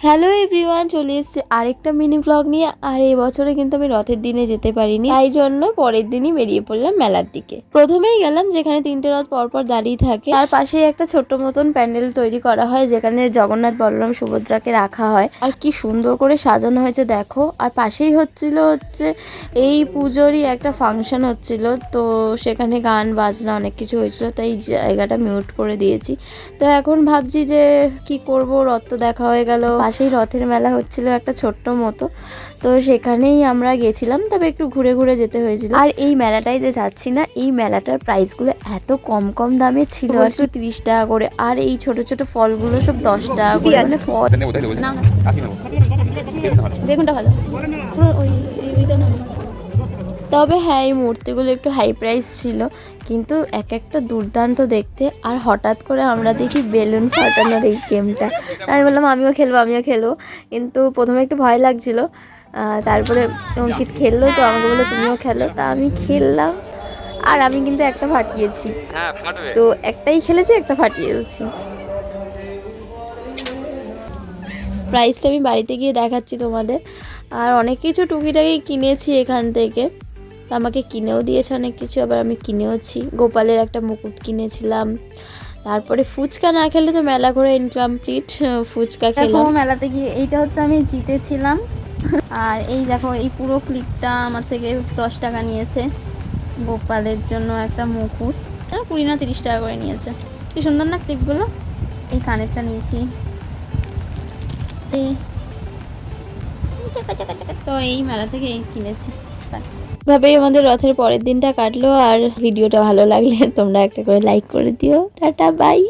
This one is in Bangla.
হ্যালো এভরিওয়ান, চলে এসেছি আরেকটা মিনি ব্লগ নিয়ে। আর এই বছরে কিন্তু আমি রথের দিনে যেতে পারিনি, তাই জন্য পরের দিনই বেরিয়ে পড়লাম মেলার দিকে। প্রথমেই গেলাম যেখানে 3টে রথ পরপর দাঁড়িয়ে থাকে, তার পাশেই একটা ছোট্ট মতন প্যান্ডেল তৈরি করা হয় যেখানে জগন্নাথ, বলরাম, সুভদ্রাকে রাখা হয়। আর কি সুন্দর করে সাজানো হয়েছে দেখো। আর পাশেই হচ্ছে এই পুজোরই একটা ফাংশন হচ্ছিল, তো সেখানে গান বাজনা অনেক কিছু হয়েছিল, তাই জায়গাটা মিউট করে দিয়েছি। তো এখন ভাবছি যে কি করব, রথ তো দেখা হয়ে গেল, পাশেই রথের মেলা হচ্ছিল একটা ছোট্ট মতো, তো সেখানেই আমরা গেছিলাম, তবে একটু ঘুরে ঘুরে যেতে হয়েছিল। আর এই মেলাটাই যে যাচ্ছি না, এই মেলাটার প্রাইসগুলো এত কম কম দামে ছিল, একটু 30 টাকা করে, আর এই ছোট ছোট ফলগুলো সব 10 টাকা করে। মানে ফল না, বেগুনটা ভালো, তবে হ্যাঁ এই মূর্তিগুলো একটু হাই প্রাইস ছিল, কিন্তু এক একটা দুর্দান্ত দেখতে। আর হঠাৎ করে আমরা দেখি বেলুন ফাটানোর এই গেমটা, আমি বললাম আমিও খেলবো, কিন্তু প্রথমে একটু ভয় লাগছিল, তারপরে অঙ্কিত খেললো, তো আমাকে বললো তুমিও খেলো, তা আমি খেললাম। আর আমি কিন্তু একটা ফাটিয়েছি, তো একটাই খেলেছি, একটা ফাটিয়েছি। প্রাইসটা আমি বাড়িতে গিয়ে দেখাচ্ছি তোমাদের। আর অনেক কিছু টুকিটাকি কিনেছি এখান থেকে, আমাকে কিনেও দিয়েছে অনেক কিছু, আবার আমি কিনেওছি। গোপালের একটা মুকুট কিনেছিলাম, তারপরে ফুচকা না খেলে তো মেলা ঘোরা ইনকমপ্লিট, ফুচকা খেলাম মেলাতে গিয়ে। এইটা হচ্ছে আমি জিতেছিলাম। আর এই দেখো, এই পুরো ক্লিপটা আমার থেকে 10 টাকা নিয়েছে। গোপালের জন্য একটা মুকুট 20 না 30 টাকা করে নিয়েছে। কি সুন্দর না ক্লিপগুলো। এই কানেরটা নিয়েছি, তো এই মেলা থেকে কিনেছি। ভাবেই আমাদের রথের পরের দিনটা কাটলো। আর ভিডিওটা ভালো লাগলে তোমরা একটা করে লাইক করে দিও। Tata, by.